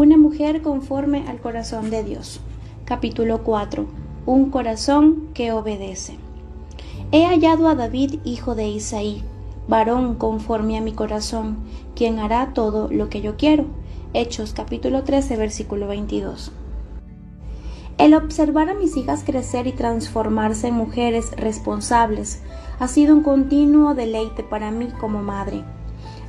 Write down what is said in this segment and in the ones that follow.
Una mujer conforme al corazón de Dios. Capítulo 4. Un corazón que obedece. He hallado a David, hijo de Isaí, varón conforme a mi corazón, quien hará todo lo que yo quiero. Hechos capítulo 13, versículo 22. El observar a mis hijas crecer y transformarse en mujeres responsables ha sido un continuo deleite para mí como madre.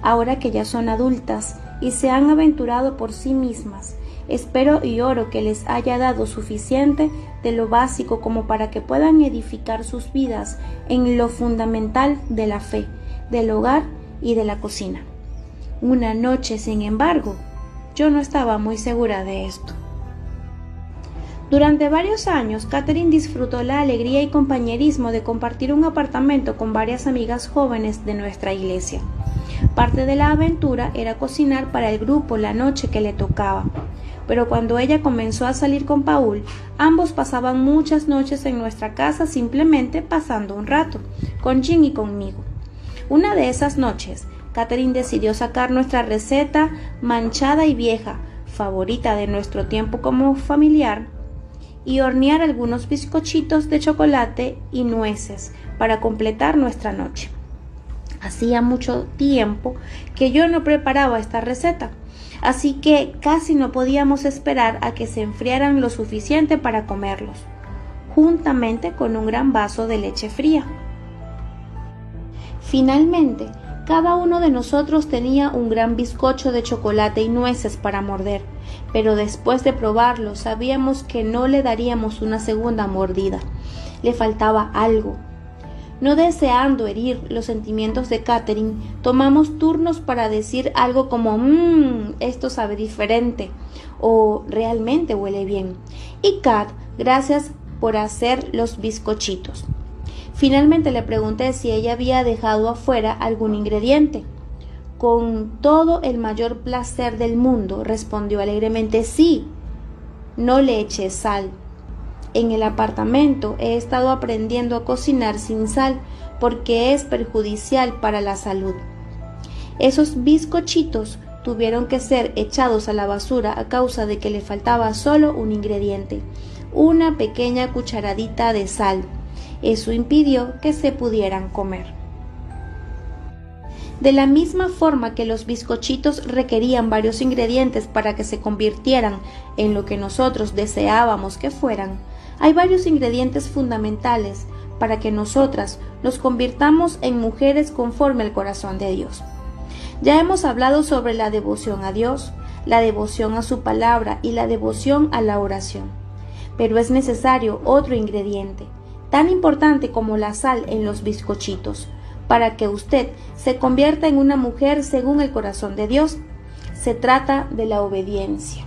Ahora que ya son adultas y se han aventurado por sí mismas, espero y oro que les haya dado suficiente de lo básico como para que puedan edificar sus vidas en lo fundamental de la fe, del hogar y de la cocina. Una noche, sin embargo, yo no estaba muy segura de esto. Durante varios años, Catherine disfrutó la alegría y compañerismo de compartir un apartamento con varias amigas jóvenes de nuestra iglesia. Parte de la aventura era cocinar para el grupo la noche que le tocaba, pero cuando ella comenzó a salir con Paul, ambos pasaban muchas noches en nuestra casa simplemente pasando un rato, con Jim y conmigo. Una de esas noches, Catherine decidió sacar nuestra receta manchada y vieja, favorita de nuestro tiempo como familiar, y hornear algunos bizcochitos de chocolate y nueces para completar nuestra noche. Hacía mucho tiempo que yo no preparaba esta receta, así que casi no podíamos esperar a que se enfriaran lo suficiente para comerlos, juntamente con un gran vaso de leche fría. Finalmente, cada uno de nosotros tenía un gran bizcocho de chocolate y nueces para morder, pero después de probarlo sabíamos que no le daríamos una segunda mordida. Le faltaba algo. No deseando herir los sentimientos de Catherine, tomamos turnos para decir algo como esto sabe diferente o realmente huele bien. Y Kat, gracias por hacer los bizcochitos. Finalmente le pregunté si ella había dejado afuera algún ingrediente. Con todo el mayor placer del mundo, respondió alegremente: sí, no le eché sal. En el apartamento he estado aprendiendo a cocinar sin sal porque es perjudicial para la salud. Esos bizcochitos tuvieron que ser echados a la basura a causa de que le faltaba solo un ingrediente, una pequeña cucharadita de sal. Eso impidió que se pudieran comer. De la misma forma que los bizcochitos requerían varios ingredientes para que se convirtieran en lo que nosotros deseábamos que fueran, hay varios ingredientes fundamentales para que nosotras nos convirtamos en mujeres conforme al corazón de Dios. Ya hemos hablado sobre la devoción a Dios, la devoción a su palabra y la devoción a la oración. Pero es necesario otro ingrediente, tan importante como la sal en los bizcochitos, para que usted se convierta en una mujer según el corazón de Dios. Se trata de la obediencia.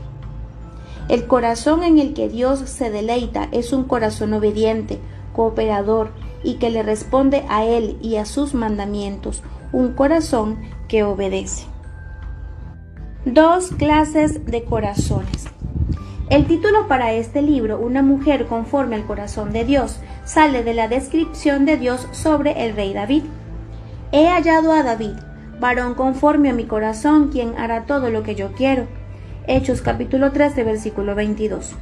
El corazón en el que Dios se deleita es un corazón obediente, cooperador y que le responde a Él y a sus mandamientos, un corazón que obedece. Dos clases de corazones. El título para este libro, Una mujer conforme al corazón de Dios, sale de la descripción de Dios sobre el rey David. He hallado a David, varón conforme a mi corazón, quien hará todo lo que yo quiero. Hechos capítulo 13, versículo 22.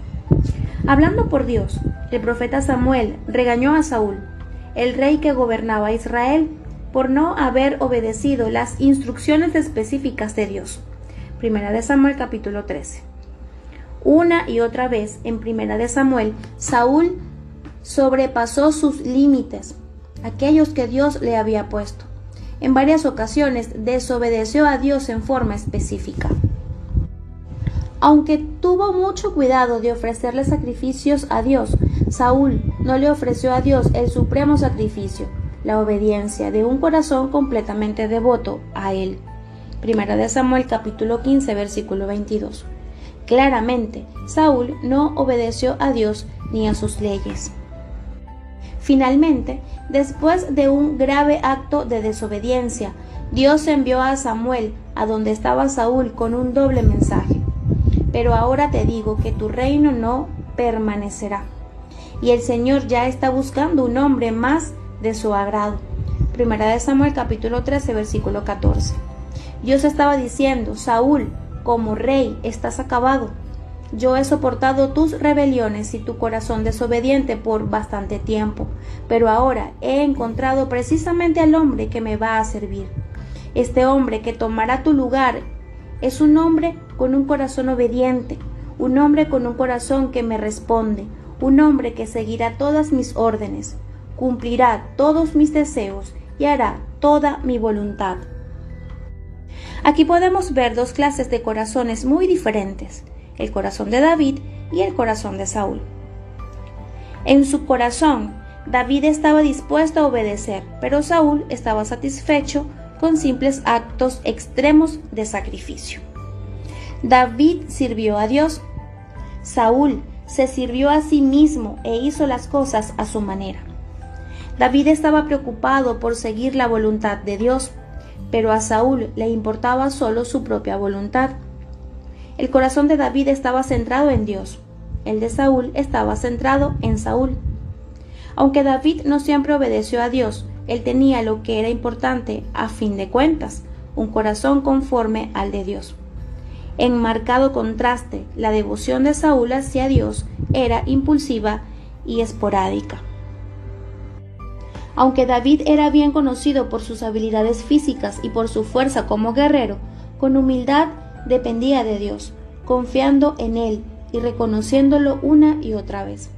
Hablando por Dios, el profeta Samuel regañó a Saúl, el rey que gobernaba Israel, por no haber obedecido las instrucciones específicas de Dios. Primera de Samuel capítulo 13. Una y otra vez en Primera de Samuel, Saúl sobrepasó sus límites, aquellos que Dios le había puesto. En varias ocasiones desobedeció a Dios en forma específica. Aunque tuvo mucho cuidado de ofrecerle sacrificios a Dios, Saúl no le ofreció a Dios el supremo sacrificio, la obediencia de un corazón completamente devoto a Él. Primera de Samuel capítulo 15, versículo 22. Claramente, Saúl no obedeció a Dios ni a sus leyes. Finalmente, después de un grave acto de desobediencia, Dios envió a Samuel a donde estaba Saúl con un doble mensaje. Pero ahora te digo que tu reino no permanecerá. Y el Señor ya está buscando un hombre más de su agrado. Primera de Samuel capítulo 13, versículo 14. Dios estaba diciendo: Saúl, como rey estás acabado. Yo he soportado tus rebeliones y tu corazón desobediente por bastante tiempo, pero ahora he encontrado precisamente al hombre que me va a servir. Este hombre que tomará tu lugar es un hombre con un corazón obediente, un hombre con un corazón que me responde, un hombre que seguirá todas mis órdenes, cumplirá todos mis deseos y hará toda mi voluntad. Aquí podemos ver dos clases de corazones muy diferentes, el corazón de David y el corazón de Saúl. En su corazón, David estaba dispuesto a obedecer, pero Saúl estaba satisfecho con simples actos extremos de sacrificio. David sirvió a Dios. Saúl se sirvió a sí mismo e hizo las cosas a su manera. David estaba preocupado por seguir la voluntad de Dios, pero a Saúl le importaba solo su propia voluntad. El corazón de David estaba centrado en Dios, el de Saúl estaba centrado en Saúl. Aunque David no siempre obedeció a Dios, él tenía lo que era importante a fin de cuentas, un corazón conforme al de Dios. En marcado contraste, la devoción de Saúl hacia Dios era impulsiva y esporádica. Aunque David era bien conocido por sus habilidades físicas y por su fuerza como guerrero, con humildad dependía de Dios, confiando en Él y reconociéndolo una y otra vez.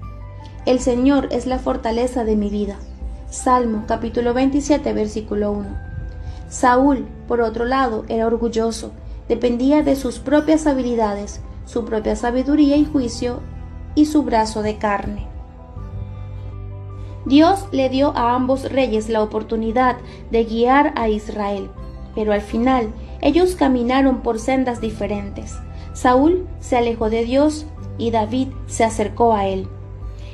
El Señor es la fortaleza de mi vida. Salmo capítulo 27, versículo 1. Saúl, por otro lado, era orgulloso, dependía de sus propias habilidades, su propia sabiduría y juicio y su brazo de carne. Dios le dio a ambos reyes la oportunidad de guiar a Israel, pero al final ellos caminaron por sendas diferentes. Saúl se alejó de Dios y David se acercó a él.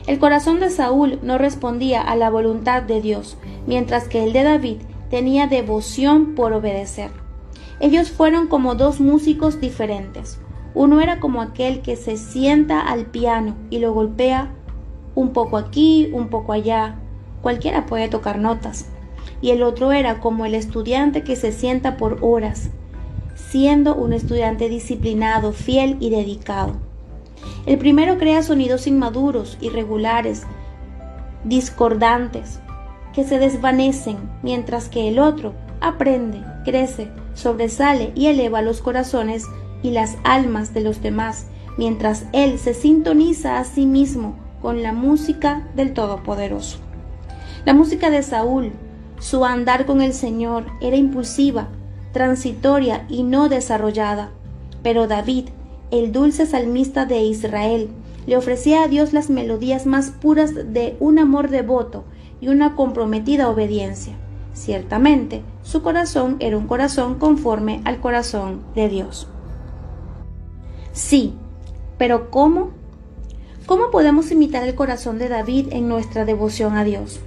El corazón de Saúl no respondía a la voluntad de Dios, mientras que el de David tenía devoción por obedecer. Ellos fueron como dos músicos diferentes. Uno era como aquel que se sienta al piano y lo golpea un poco aquí, un poco allá. Cualquiera puede tocar notas. Y el otro era como el estudiante que se sienta por horas, siendo un estudiante disciplinado, fiel y dedicado. El primero crea sonidos inmaduros, irregulares, discordantes, que se desvanecen, mientras que el otro aprende, crece, sobresale y eleva los corazones y las almas de los demás, mientras él se sintoniza a sí mismo con la música del Todopoderoso. La música de Saúl, su andar con el Señor, era impulsiva, transitoria y no desarrollada, pero David, el dulce salmista de Israel, le ofrecía a Dios las melodías más puras de un amor devoto y una comprometida obediencia. Ciertamente, su corazón era un corazón conforme al corazón de Dios. Sí, pero ¿cómo? ¿Cómo podemos imitar el corazón de David en nuestra devoción a Dios?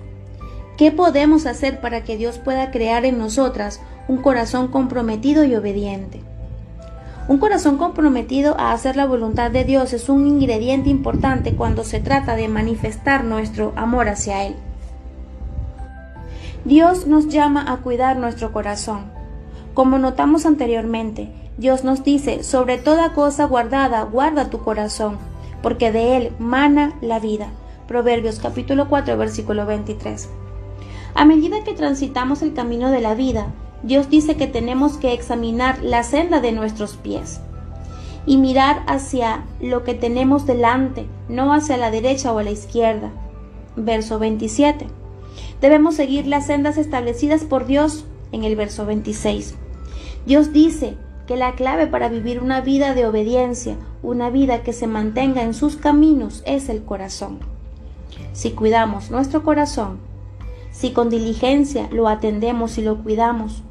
¿Qué podemos hacer para que Dios pueda crear en nosotras un corazón comprometido y obediente? Un corazón comprometido a hacer la voluntad de Dios es un ingrediente importante cuando se trata de manifestar nuestro amor hacia Él. Dios nos llama a cuidar nuestro corazón. Como notamos anteriormente, Dios nos dice, sobre toda cosa guardada, guarda tu corazón, porque de él mana la vida. Proverbios capítulo 4, versículo 23. A medida que transitamos el camino de la vida, Dios dice que tenemos que examinar la senda de nuestros pies y mirar hacia lo que tenemos delante, no hacia la derecha o a la izquierda. Verso 27. Debemos seguir las sendas establecidas por Dios en el verso 26. Dios dice que la clave para vivir una vida de obediencia, una vida que se mantenga en sus caminos, es el corazón. Si cuidamos nuestro corazón, si con diligencia lo atendemos y lo cuidamos,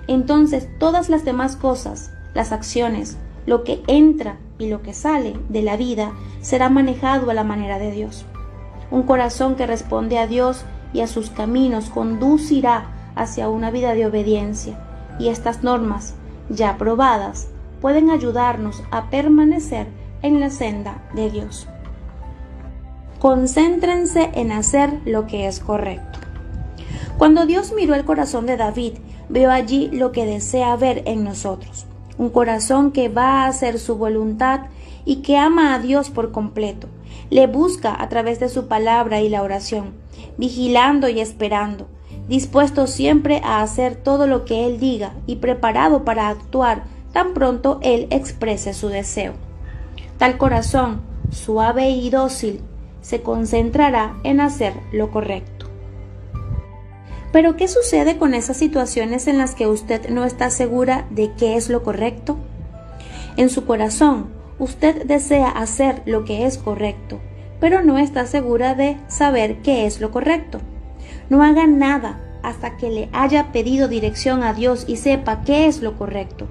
entonces todas las demás cosas, las acciones, lo que entra y lo que sale de la vida será manejado a la manera de Dios. Un corazón que responde a Dios y a sus caminos conducirá hacia una vida de obediencia, y estas normas, ya probadas, pueden ayudarnos a permanecer en la senda de Dios. Concéntrense en hacer lo que es correcto. Cuando Dios miró el corazón de David, vio allí lo que desea ver en nosotros: un corazón que va a hacer su voluntad y que ama a Dios por completo. Le busca a través de su palabra y la oración, vigilando y esperando, dispuesto siempre a hacer todo lo que Él diga y preparado para actuar tan pronto Él exprese su deseo. Tal corazón, suave y dócil, se concentrará en hacer lo correcto. Pero ¿qué sucede con esas situaciones en las que usted no está segura de qué es lo correcto? En su corazón, usted desea hacer lo que es correcto, pero no está segura de saber qué es lo correcto. No haga nada hasta que le haya pedido dirección a Dios y sepa qué es lo correcto.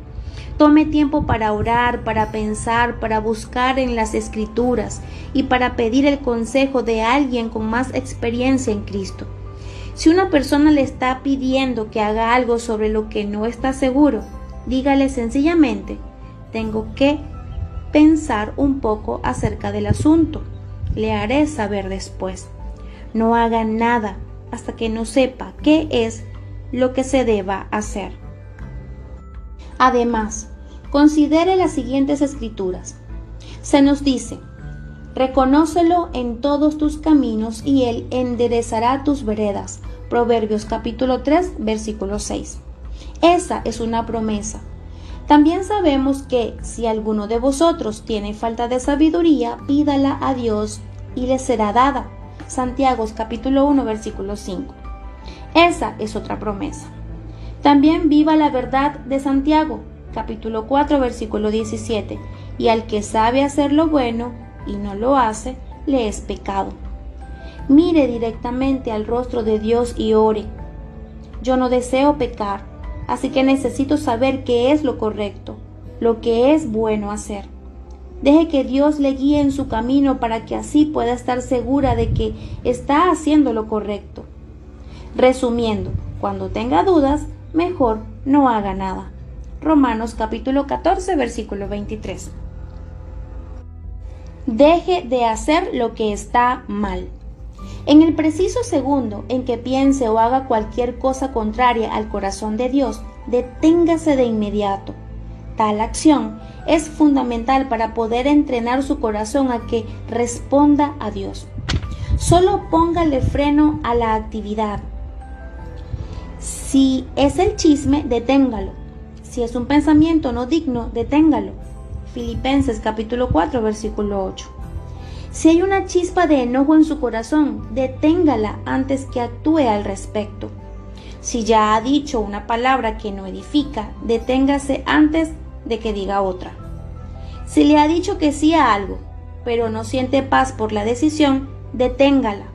Tome tiempo para orar, para pensar, para buscar en las Escrituras y para pedir el consejo de alguien con más experiencia en Cristo. Si una persona le está pidiendo que haga algo sobre lo que no está seguro, dígale sencillamente: tengo que pensar un poco acerca del asunto. Le haré saber después. No haga nada hasta que no sepa qué es lo que se deba hacer. Además, considere las siguientes escrituras. Se nos dice: reconócelo en todos tus caminos y Él enderezará tus veredas. Proverbios capítulo 3, versículo 6. Esa es una promesa. También sabemos que si alguno de vosotros tiene falta de sabiduría, pídala a Dios y le será dada. Santiago capítulo 1, versículo 5. Esa es otra promesa. También viva la verdad de Santiago, capítulo 4, versículo 17. Y al que sabe hacer lo bueno y no lo hace, le es pecado. Mire directamente al rostro de Dios y ore: yo no deseo pecar, así que necesito saber qué es lo correcto, lo que es bueno hacer. Deje que Dios le guíe en su camino para que así pueda estar segura de que está haciendo lo correcto. Resumiendo, cuando tenga dudas, mejor no haga nada. Romanos capítulo 14, versículo 23. Deje de hacer lo que está mal. En el preciso segundo en que piense o haga cualquier cosa contraria al corazón de Dios, deténgase de inmediato. Tal acción es fundamental para poder entrenar su corazón a que responda a Dios. Solo póngale freno a la actividad. Si es el chisme, deténgalo. Si es un pensamiento no digno, deténgalo. Filipenses capítulo 4, versículo 8. Si hay una chispa de enojo en su corazón, deténgala antes que actúe al respecto. Si ya ha dicho una palabra que no edifica, deténgase antes de que diga otra. Si le ha dicho que sí a algo, pero no siente paz por la decisión, deténgala.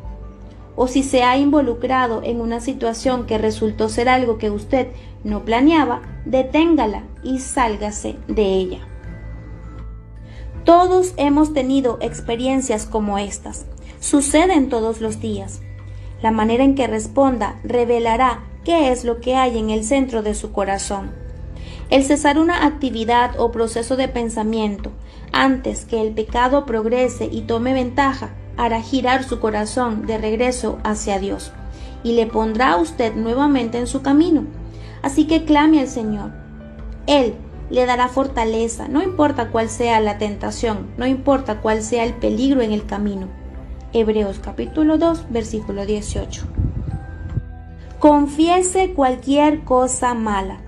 O si se ha involucrado en una situación que resultó ser algo que usted no planeaba, deténgala y sálgase de ella. Todos hemos tenido experiencias como estas. Suceden todos los días. La manera en que responda revelará qué es lo que hay en el centro de su corazón. El cesar una actividad o proceso de pensamiento antes que el pecado progrese y tome ventaja hará girar su corazón de regreso hacia Dios y le pondrá a usted nuevamente en su camino. Así que clame al Señor. Él le dará fortaleza, no importa cuál sea la tentación, no importa cuál sea el peligro en el camino. Hebreos capítulo 2, versículo 18. Confiese cualquier cosa mala.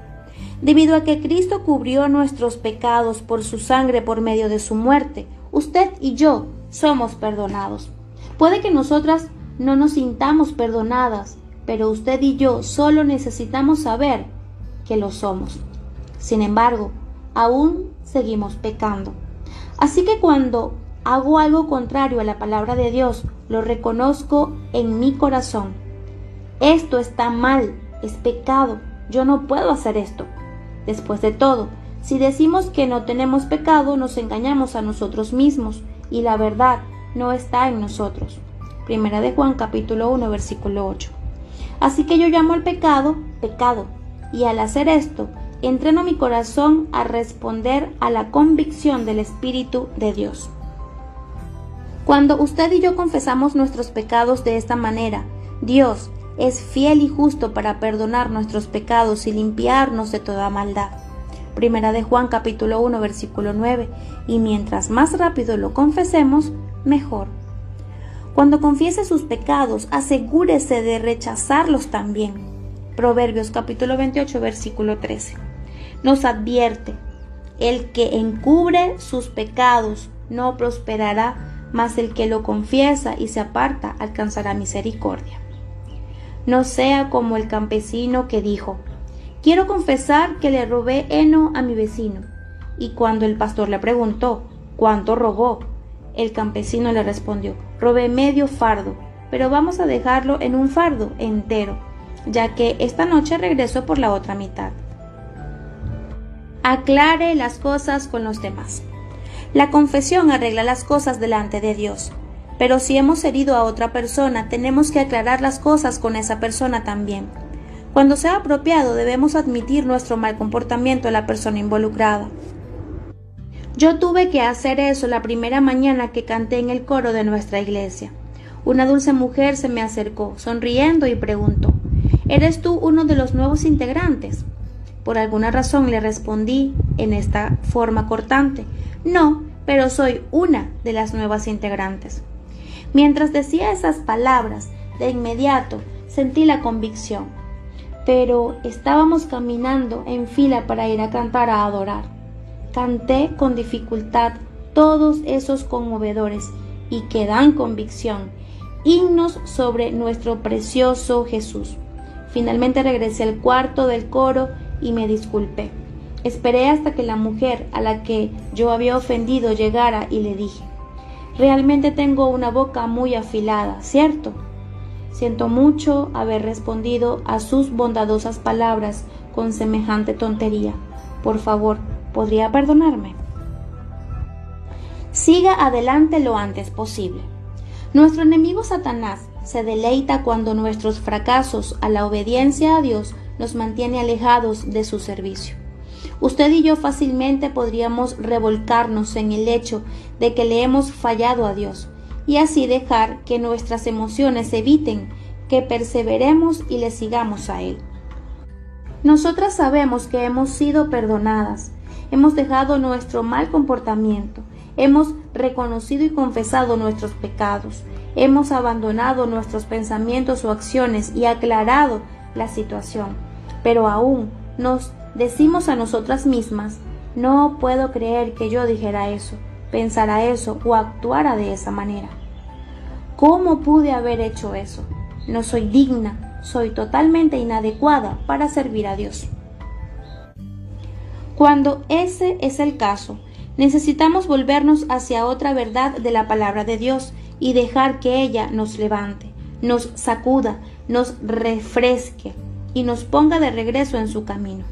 Debido a que Cristo cubrió nuestros pecados por su sangre por medio de su muerte, usted y yo somos perdonados. Puede que nosotras no nos sintamos perdonadas, pero usted y yo solo necesitamos saber que lo somos. Sin embargo, aún seguimos pecando. Así que cuando hago algo contrario a la palabra de Dios, lo reconozco en mi corazón. Esto está mal, es pecado, yo no puedo hacer esto. Después de todo, si decimos que no tenemos pecado, nos engañamos a nosotros mismos y la verdad no está en nosotros. Primera de Juan capítulo 1, versículo 8. Así que yo llamo al pecado, pecado, y al hacer esto, entreno mi corazón a responder a la convicción del Espíritu de Dios. Cuando usted y yo confesamos nuestros pecados de esta manera, Dios es fiel y justo para perdonar nuestros pecados y limpiarnos de toda maldad. Primera de Juan capítulo 1 versículo 9, y mientras más rápido lo confesemos, mejor. Cuando confiese sus pecados, asegúrese de rechazarlos también. Proverbios capítulo 28 versículo 13. Nos advierte: el que encubre sus pecados no prosperará, mas el que lo confiesa y se aparta alcanzará misericordia. No sea como el campesino que dijo: quiero confesar que le robé heno a mi vecino. Y cuando el pastor le preguntó: ¿cuánto robó?, el campesino le respondió: robé medio fardo, pero vamos a dejarlo en un fardo entero, ya que esta noche regreso por la otra mitad. Aclare las cosas con los demás. La confesión arregla las cosas delante de Dios, pero si hemos herido a otra persona, tenemos que aclarar las cosas con esa persona también. Cuando sea apropiado, debemos admitir nuestro mal comportamiento a la persona involucrada. Yo tuve que hacer eso la primera mañana que canté en el coro de nuestra iglesia. Una dulce mujer se me acercó, sonriendo, y preguntó: ¿eres tú uno de los nuevos integrantes? Por alguna razón le respondí en esta forma cortante: no, pero soy una de las nuevas integrantes. Mientras decía esas palabras, de inmediato sentí la convicción. Pero estábamos caminando en fila para ir a cantar a adorar. Canté con dificultad todos esos conmovedores y que dan convicción, himnos sobre nuestro precioso Jesús. Finalmente regresé al cuarto del coro y me disculpé. Esperé hasta que la mujer a la que yo había ofendido llegara y le dije: realmente tengo una boca muy afilada, ¿cierto? Siento mucho haber respondido a sus bondadosas palabras con semejante tontería. Por favor, ¿podría perdonarme? Siga adelante lo antes posible. Nuestro enemigo Satanás se deleita cuando nuestros fracasos a la obediencia a Dios nos mantiene alejados de su servicio. Usted y yo fácilmente podríamos revolcarnos en el hecho de que le hemos fallado a Dios y así dejar que nuestras emociones eviten que perseveremos y le sigamos a Él. Nosotras sabemos que hemos sido perdonadas, hemos dejado nuestro mal comportamiento, hemos reconocido y confesado nuestros pecados, hemos abandonado nuestros pensamientos o acciones y aclarado la situación, pero aún nos decimos a nosotras mismas: no puedo creer que yo dijera eso, pensara eso o actuara de esa manera. ¿Cómo pude haber hecho eso? No soy digna, soy totalmente inadecuada para servir a Dios. Cuando ese es el caso, necesitamos volvernos hacia otra verdad de la palabra de Dios y dejar que ella nos levante, nos sacuda, nos refresque y nos ponga de regreso en su camino.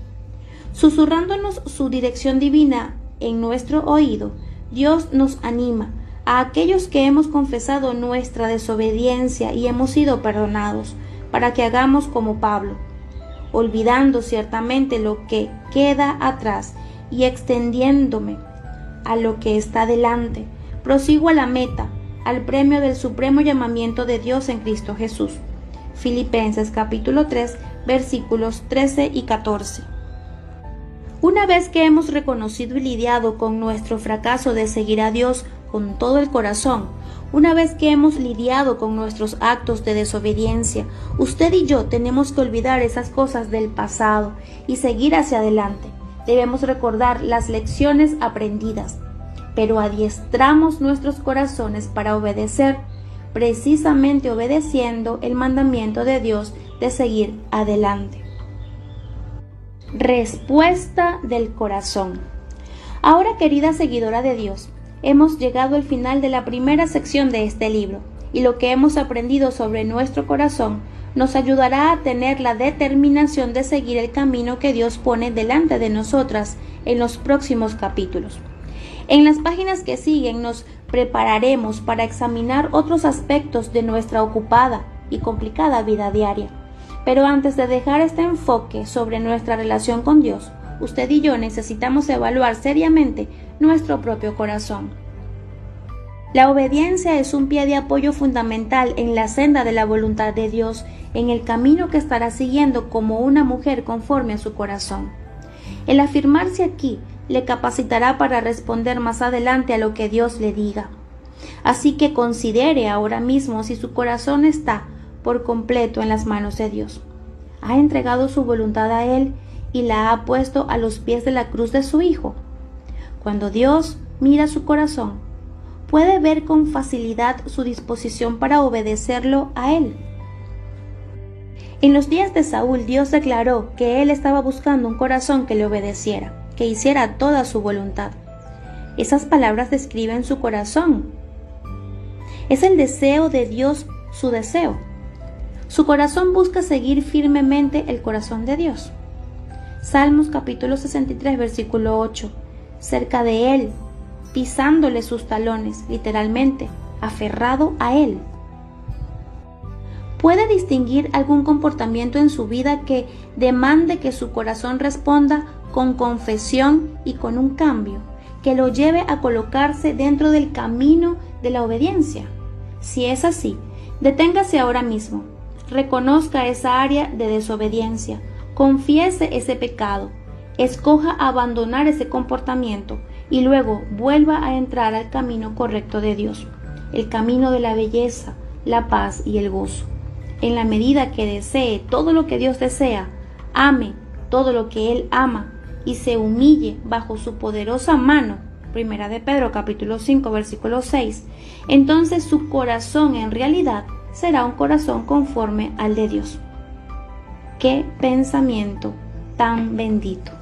Susurrándonos su dirección divina en nuestro oído, Dios nos anima a aquellos que hemos confesado nuestra desobediencia y hemos sido perdonados, para que hagamos como Pablo, olvidando ciertamente lo que queda atrás y extendiéndome a lo que está delante, prosigo a la meta, al premio del supremo llamamiento de Dios en Cristo Jesús. Filipenses capítulo 3, versículos 13 y 14. Una vez que hemos reconocido y lidiado con nuestro fracaso de seguir a Dios con todo el corazón, una vez que hemos lidiado con nuestros actos de desobediencia, usted y yo tenemos que olvidar esas cosas del pasado y seguir hacia adelante. Debemos recordar las lecciones aprendidas, pero adiestramos nuestros corazones para obedecer, precisamente obedeciendo el mandamiento de Dios de seguir adelante. Respuesta del corazón. Ahora, querida seguidora de Dios, hemos llegado al final de la primera sección de este libro, y lo que hemos aprendido sobre nuestro corazón nos ayudará a tener la determinación de seguir el camino que Dios pone delante de nosotras en los próximos capítulos. En las páginas que siguen nos prepararemos para examinar otros aspectos de nuestra ocupada y complicada vida diaria. Pero antes de dejar este enfoque sobre nuestra relación con Dios, usted y yo necesitamos evaluar seriamente nuestro propio corazón. La obediencia es un pie de apoyo fundamental en la senda de la voluntad de Dios, en el camino que estará siguiendo como una mujer conforme a su corazón. El afirmarse aquí le capacitará para responder más adelante a lo que Dios le diga. Así que considere ahora mismo si su corazón está por completo en las manos de Dios. ¿Ha entregado su voluntad a Él y la ha puesto a los pies de la cruz de su Hijo? Cuando Dios mira su corazón, puede ver con facilidad su disposición para obedecerlo a Él. En los días de Saúl, Dios declaró que Él estaba buscando un corazón que le obedeciera, que hiciera toda su voluntad. Esas palabras describen su corazón. Es el deseo de Dios, su deseo. Su corazón busca seguir firmemente el corazón de Dios. Salmos capítulo 63, versículo 8. Cerca de Él, pisándole sus talones, literalmente, aferrado a Él. ¿Puede distinguir algún comportamiento en su vida que demande que su corazón responda con confesión y con un cambio, que lo lleve a colocarse dentro del camino de la obediencia? Si es así, deténgase ahora mismo, reconozca esa área de desobediencia, confiese ese pecado, escoja abandonar ese comportamiento y luego vuelva a entrar al camino correcto de Dios, el camino de la belleza, la paz y el gozo. En la medida que desee todo lo que Dios desea, ame todo lo que Él ama y se humille bajo su poderosa mano, Primera de Pedro capítulo 5 versículo 6, entonces su corazón en realidad será un corazón conforme al de Dios. ¡Qué pensamiento tan bendito!